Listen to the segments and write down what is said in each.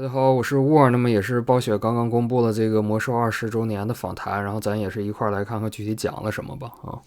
大家好，我是沃，那么也是暴雪刚刚公布了这个魔兽20周年的访谈，然后咱也是一块来看看具体讲了什么吧啊。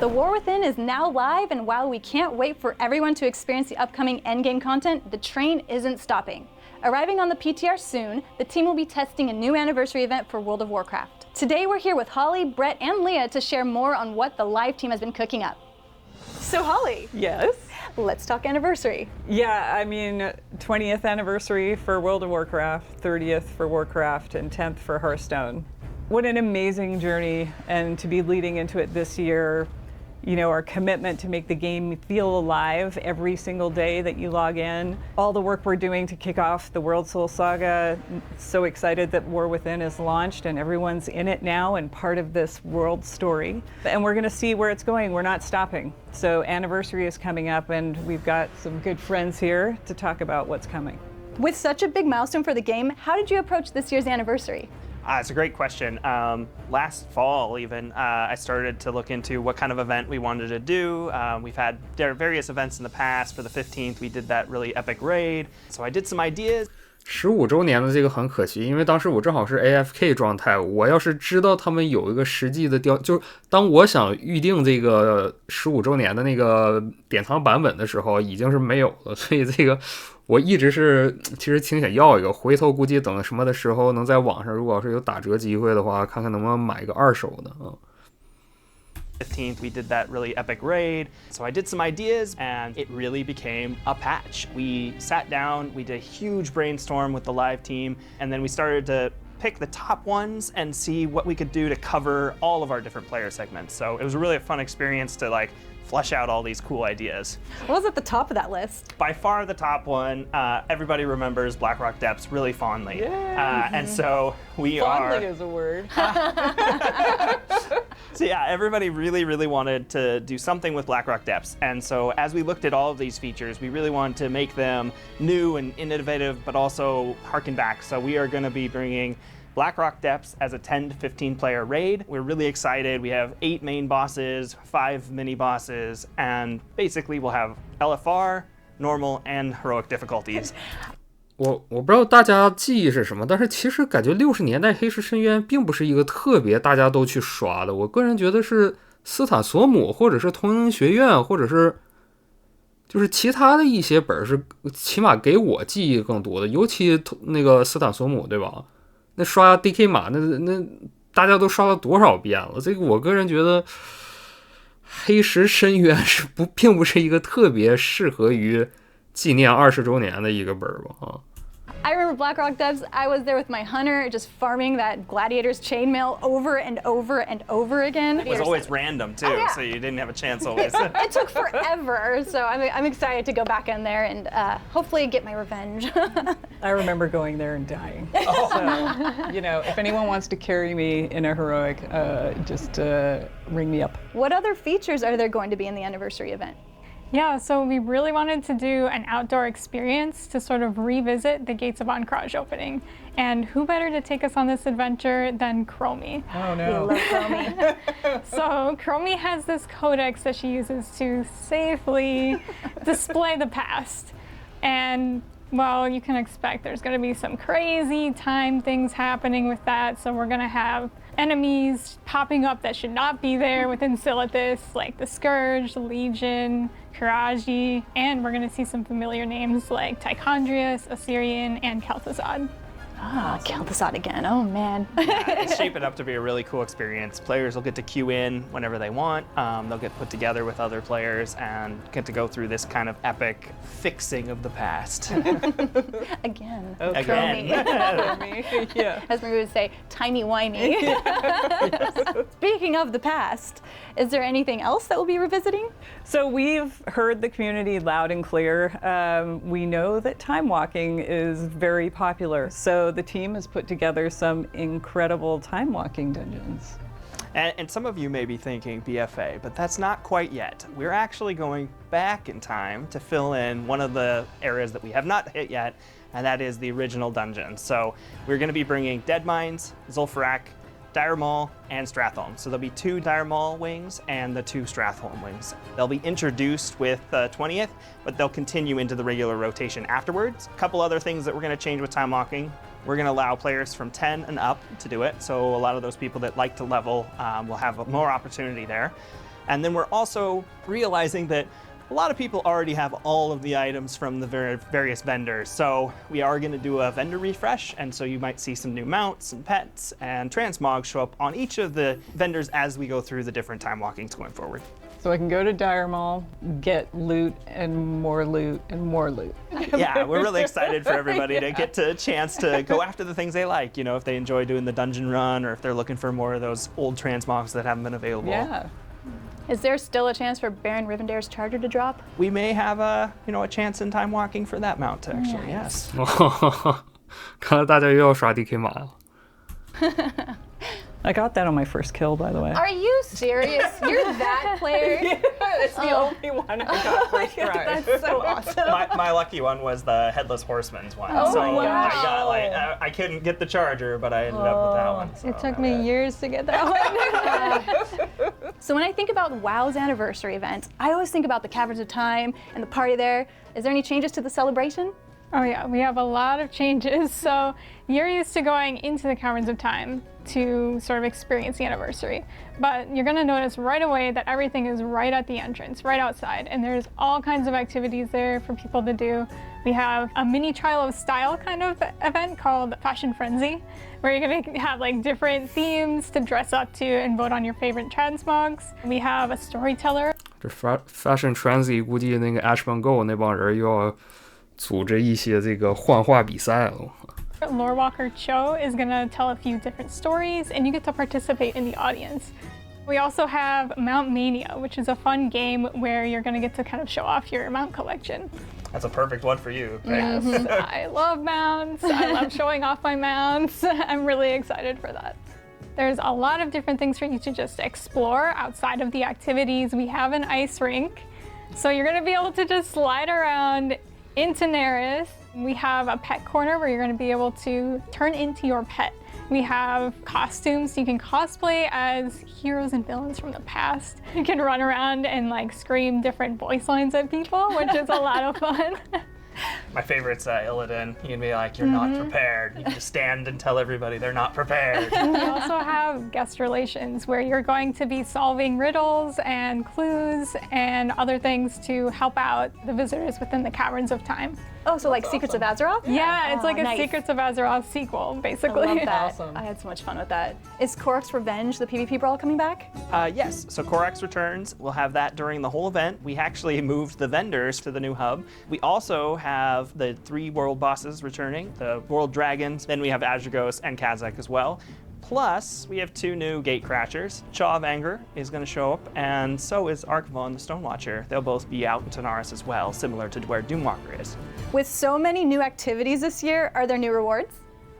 The War Within is now live, and while we can't wait for everyone to experience the upcoming endgame content, the train isn't stopping. Arriving on the PTR soon, the team will be testing a new anniversary event for World of Warcraft. Today we're here with Holly, Brett, and Leah to share more on what the live team has been cooking up. So Holly. Yes? Let's talk anniversary. Yeah, I mean, 20th anniversary for World of Warcraft, 30th for Warcraft, and 10th for Hearthstone. What an amazing journey, and to be leading into it this year. You know, our commitment to make the game feel alive every single day that you log in. All the work we're doing to kick off the World Soul Saga. So excited that War Within is launched and everyone's in it now and part of this world story. And we're gonna see where it's going. We're not stopping. So anniversary is coming up and we've got some good friends here to talk about what's coming. With such a big milestone for the game, how did you approach this year's anniversary? It's a great question. Last fall, even, I started to look into what kind of event we wanted to do. We've had various events in the past. For the 15th, we did that really epic raid. So I did some ideas. 15周年的这个很可惜，因为当时我正好是 AFK 状态，我要是知道他们有一个实际的就是当我想预定这个15周年的那个典藏版本的时候，已经是没有了，所以这个我一直是其实挺想要一个，回头估计等什么的时候能在网上，如果要是有打折机会的话，看看能不能买个二手的啊。15th, we did that really epic raid. So I did some ideas and it really became a patch. We sat down, we did a huge brainstorm with the live team, and then we started to pick the top ones and see what we could do to cover all of our different player segments. So it was really a fun experience to flesh out all these cool ideas. What was at the top of that list? By far the top one, everybody remembers Blackrock Depths really fondly. Yeah. And so we Fondly is a word. So yeah, everybody really wanted to do something with Blackrock Depths. And so as we looked at all of these features, we really wanted to make them new and innovative, but also harken back. So we are going to be bringing Blackrock Depths as a 10 to 15 player raid. We're really excited. We have 8 main bosses, 5 mini bosses, and basically we'll have LFR, normal, and heroic difficulties. 我不知道大家记忆是什么，但是其实感觉60年代黑石深渊并不是一个特别大家都去刷的。我个人觉得是斯坦索姆，或者是同人学院，或者是就是其他的一些本是起码给我记忆更多的，尤其那个斯坦索姆，对吧？那刷 DK 码那大家都刷了多少遍了？这个我个人觉得黑石深渊并不是一个特别适合于纪念20周年的一个本吧啊。I remember Blackrock Depths. I was there with my hunter, just farming that gladiator's chainmail over and over and over again. It was always random too, so you didn't have a chance always. It took forever, so I'm excited to go back in there and hopefully get my revenge. I remember going there and dying. So, you know, if anyone wants to carry me in a heroic, just ring me up. What other features are there going to be in the anniversary event? Yeah, so we really wanted to do an outdoor experience to sort of revisit the Gates of Ancraj opening. And who better to take us on this adventure than Chromie? Oh no. We love Chromie. So Chromie has this codex that she uses to safely display the past. And well, you can expect there's going to be some crazy time things happening with that. So we're going to have enemies popping up that should not be there within Silithus, like the Scourge, Legion, Karaji, and we're going to see some familiar names like Tichondrius, Assyrian, and Kel'Thuzad. Ah, Kel'Thuzad again. Oh man. Yeah, it's shaping up to be a really cool experience. Players will get to queue in whenever they want. They'll get put together with other players and get to go through this kind of epic fixing of the past. Again. Oh, Again. Chromie. Yeah. As Marie would say, timey-wimey. Speaking of the past, is there anything else that we'll be revisiting? So we've heard the community loud and clear. We know that time walking is very popular. So the team has put together some incredible time walking dungeons. And some of you may be thinking BFA, but that's not quite yet. We're actually going back in time to fill in one of the areas that we have not hit yet, and that is the original dungeon. So we're going to be bringing Dead Mines, Zul'Farrak, Dire Maul, and Stratholme. So there'll be 2 Dire Maul wings and the 2 Stratholme wings. They'll be introduced with the 20th, but they'll continue into the regular rotation afterwards. A couple other things that we're going to change with time walking. We're going to allow players from 10 and up to do it. So a lot of those people that like to level will have more opportunity there. And then we're also realizing that a lot of people already have all of the items from the various vendors. So we are going to do a vendor refresh, and so you might see some new mounts and pets and transmog show up on each of the vendors as we go through the different time walkings going forward. So I can go to Dire Maul, get loot and more loot and more loot. Yeah, we're really excited for everybody to get a chance to go after the things they like. You know, if they enjoy doing the dungeon run, or if they're looking for more of those old transmogs that haven't been available. Yeah. Is there still a chance for Baron Rivendare's charger to drop? We may have a chance in time walking for that mount actually. Yes. 看来大家又要刷 DK 马了。 I got that on my first kill, by the way. Are you serious? You're that player? Yeah, it's the only one I got first try. That's so awesome. My lucky one was the Headless Horseman's one. Oh so my gosh. I got I couldn't get the charger, but I ended up with that one. So It took me years to get that one. So when I think about WoW's anniversary event, I always think about the Caverns of Time and the party there. Is there any changes to the celebration? Oh yeah, we have a lot of changes. So you're used to going into the Caverns of Time to sort of experience the anniversary. But you're gonna notice right away that everything is right at the entrance, right outside. And there's all kinds of activities there for people to do. We have a mini trial of style kind of event called Fashion Frenzy, where you're gonna have like different themes to dress up to and vote on your favorite transmogs. We have a storyteller. 这 Fashion Frenzy 估计那个 Ashman Go 那帮人又要组织一些这个幻化比赛了。 Lore Walker Cho is going to tell a few different stories, and you get to participate in the audience. We also have Mount Mania, which is a fun game where you're going to get to kind of show off your mount collection. That's a perfect one for you. Yes, I love mounts. I love showing off my mounts. I'm really excited for that. There's a lot of different things for you to just explore outside of the activities. We have an ice rink, so you're going to be able to just slide around into Neris. We have a pet corner where you're going to be able to turn into your pet. We have costumes, so you can cosplay as heroes and villains from the past. You can run around and like scream different voice lines at people, which is a lot of fun. My favorite's Illidan. You can be like, you're not prepared. You can just stand and tell everybody they're not prepared. We also have guest relations where you're going to be solving riddles and clues and other things to help out the visitors within the Caverns of Time. Oh, so like Secrets of Azeroth? Yeah, it's like a nice. Secrets of Azeroth sequel, basically. I love that. Awesome. I had so much fun with that. Is Korok's Revenge, the PvP brawl, coming back? Yes, so Korax returns. We'll have that during the whole event. We actually moved the vendors to the new hub. We also have the 3 world bosses returning, the world dragons. Then we have Azurgos and Kazakh as well. Plus, we have 2 new gate crashers. Chaw of Anger is going to show up, and so is Archivon the Stonewatcher. They'll both be out in Tanaris as well, similar to where Doomwalker is. With so many new activities this year, are there new rewards?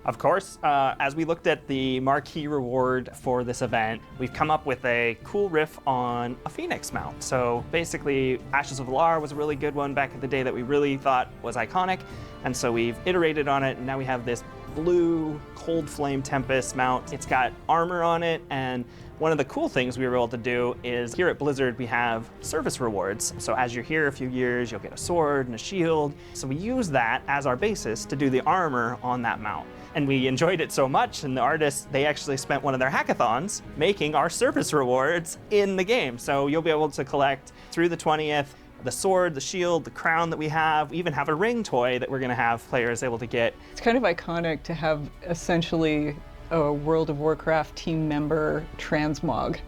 Of course, as we looked at the marquee reward for this event, we've come up with a cool riff on a Phoenix mount. So basically, Ashes of Valar was a really good one back in the day that we really thought was iconic. And so we've iterated on it, and now we have this blue Cold Flame Tempest mount. It's got armor on it, and one of the cool things we were able to do is here at Blizzard we have service rewards. So as you're here a few years, you'll get a sword and a shield. So we use that as our basis to do the armor on that mount. And we enjoyed it so much, and the artists, they actually spent one of their hackathons making our service rewards in the game. So you'll be able to collect through the 20th the sword, the shield, the crown that we have. We even have a ring toy that we're going to have players able to get. It's kind of iconic to have essentially a World of Warcraft team member transmog.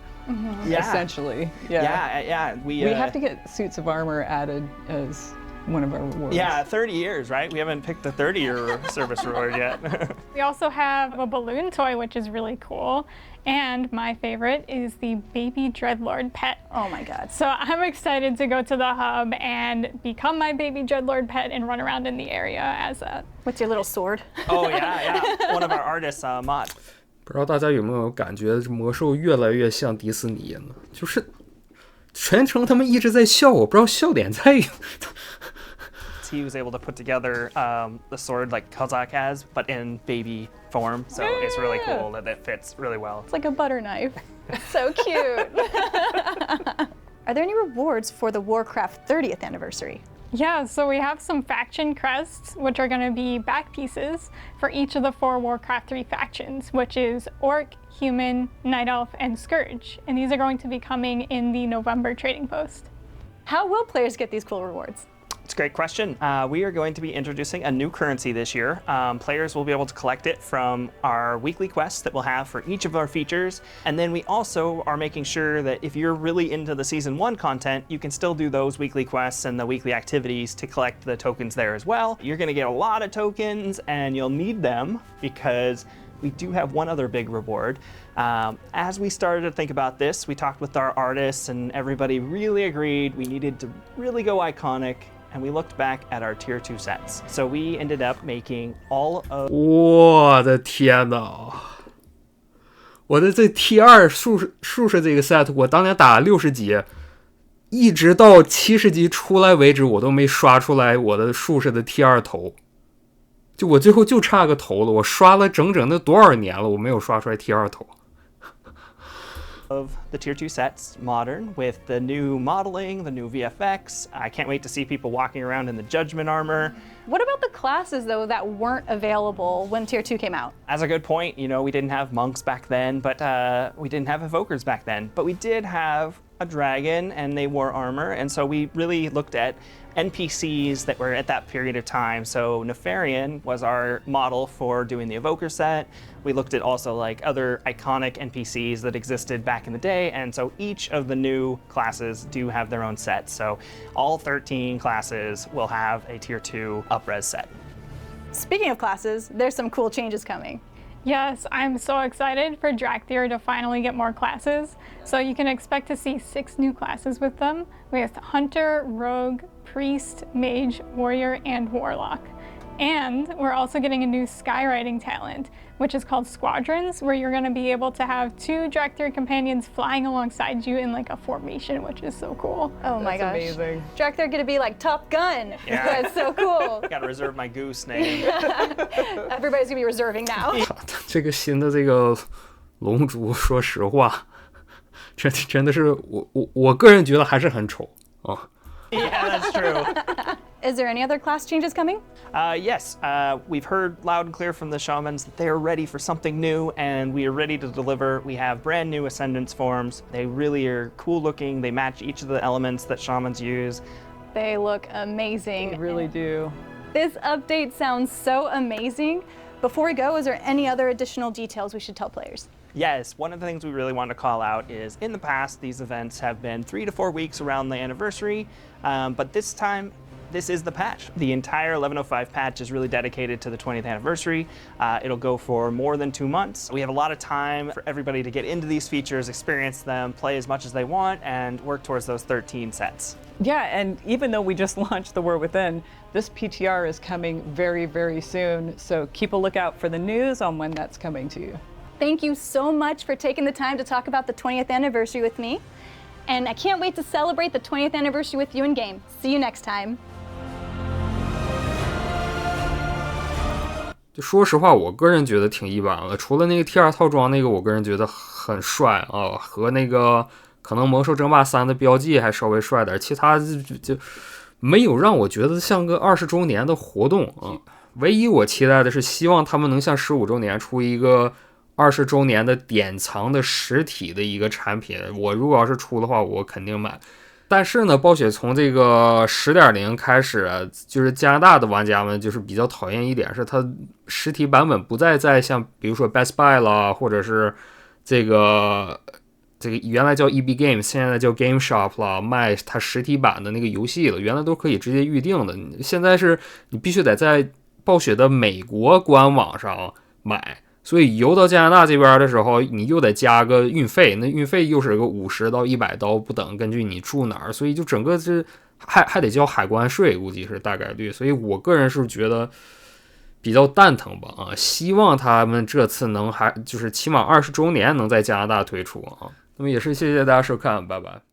Yeah. Essentially. Yeah. Yeah. We have to get suits of armor added as one of our rewards. Yeah, 30 years, right? We haven't picked the 30-year service reward yet. We also have a balloon toy, which is really cool. And my favorite is the baby Dreadlord pet. Oh my god. So I'm excited to go to the hub and become my baby Dreadlord pet and run around in the area as that. What's your little sword? Oh, yeah. One of our artists, Mod. 不知道大家有没有感觉魔兽越来越像迪士尼了？就是全程他们一直在笑，我不知道笑点在于 he was able to put together the sword like Kozak has, but in baby form. So it's really cool that it fits really well. It's like a butter knife. So cute. Are there any rewards for the Warcraft 30th anniversary? Yeah, so we have some faction crests, which are going to be back pieces for each of the 4 Warcraft 3 factions, which is Orc, Human, Night Elf, and Scourge. And these are going to be coming in the November trading post. How will players get these cool rewards? It's a great question. We are going to be introducing a new currency this year. Players will be able to collect it from our weekly quests that we'll have for each of our features. And then we also are making sure that if you're really into the Season 1 content, you can still do those weekly quests and the weekly activities to collect the tokens there as well. You're going to get a lot of tokens, and you'll need them because we do have one other big reward. As we started to think about this, we talked with our artists, and everybody really agreed we needed to really go iconic. And we looked back at our Tier 2 sets. So we ended up making all of... 我的天哪！我的这 T2 术士这个 set， 我当年打60级，一直到70级出来为止，我都没刷出来我的术士的 T2 头。就我最后就差个头了，我刷了整整的多少年了，我没有刷出来 T2 头。Of the Tier 2 sets, modern, with the new modeling, the new VFX. I can't wait to see people walking around in the Judgment armor. What about the classes, though, that weren't available when Tier 2 came out? That's a good point. You know, we didn't have monks back then, but we didn't have evokers back then. But we did have a dragon, and they wore armor, and so we really looked at NPCs that were at that period of time. So Nefarian was our model for doing the evoker set. We looked at also like other iconic NPCs that existed back in the day, and so each of the new classes do have their own set. So all 13 classes will have a Tier 2 up-res set. Speaking of classes, there's some cool changes coming. Yes, I'm so excited for Drakthir to finally get more classes. So you can expect to see 6 new classes with them. We have Hunter, Rogue, Priest, Mage, Warrior, and Warlock. And we're also getting a new skywriting talent, which is called Squadrons, where you're going to be able to have 2 Drakthir companions flying alongside you in like a formation, which is so cool. Oh my gosh. That's amazing. Drakthir gonna be like Top Gun. Yeah. That's so cool. Gotta reserve my goose name. Everybody's gonna be reserving now. 这个新的这个龙族，说实话，真的是我个人觉得还是很丑啊。Yeah, that's true. Is there any other class changes coming? Yes, we've heard loud and clear from the shamans that they are ready for something new, and we are ready to deliver. We have brand new Ascendance forms. They really are cool looking. They match each of the elements that shamans use. They look amazing. They really do. This update sounds so amazing. Before we go, is there any other additional details we should tell players? Yes, one of the things we really want to call out is in the past, these events have been 3 to 4 weeks around the anniversary, but this time, this is the patch. The entire 11.05 patch is really dedicated to the 20th anniversary. It'll go for more than 2 months. We have a lot of time for everybody to get into these features, experience them, play as much as they want, and work towards those 13 sets. Yeah, and even though we just launched the War Within, this PTR is coming very, very soon. So keep a lookout for the news on when that's coming to you. Thank you so much for taking the time to talk about the 20th anniversary with me. And I can't wait to celebrate the 20th anniversary with you in game. See you next time. 就说实话，我个人觉得挺一般的。除了那个 T2 套装那个，我个人觉得很帅啊，和那个可能魔兽争霸3的标记还稍微帅点，其他就没有让我觉得像个20周年的活动啊。唯一我期待的是，希望他们能像15周年出一个20周年的典藏的实体的一个产品。我如果要是出的话，我肯定买。但是呢，暴雪从这个 10.0 开始，就是加拿大的玩家们就是比较讨厌一点，是它实体版本不再在像比如说 Best Buy 啦，或者是这个原来叫 EB Games， 现在叫 Game Shop 啦，卖它实体版的那个游戏了。原来都可以直接预定的，现在是你必须得在暴雪的美国官网上买。所以邮到加拿大这边的时候，你又得加个运费，那运费又是个50到100刀不等，根据你住哪儿，所以就整个是还得交海关税，估计是大概率。所以我个人是觉得比较蛋疼吧啊，希望他们这次能就是起码20周年能在加拿大推出啊。那么也是谢谢大家收看，拜拜。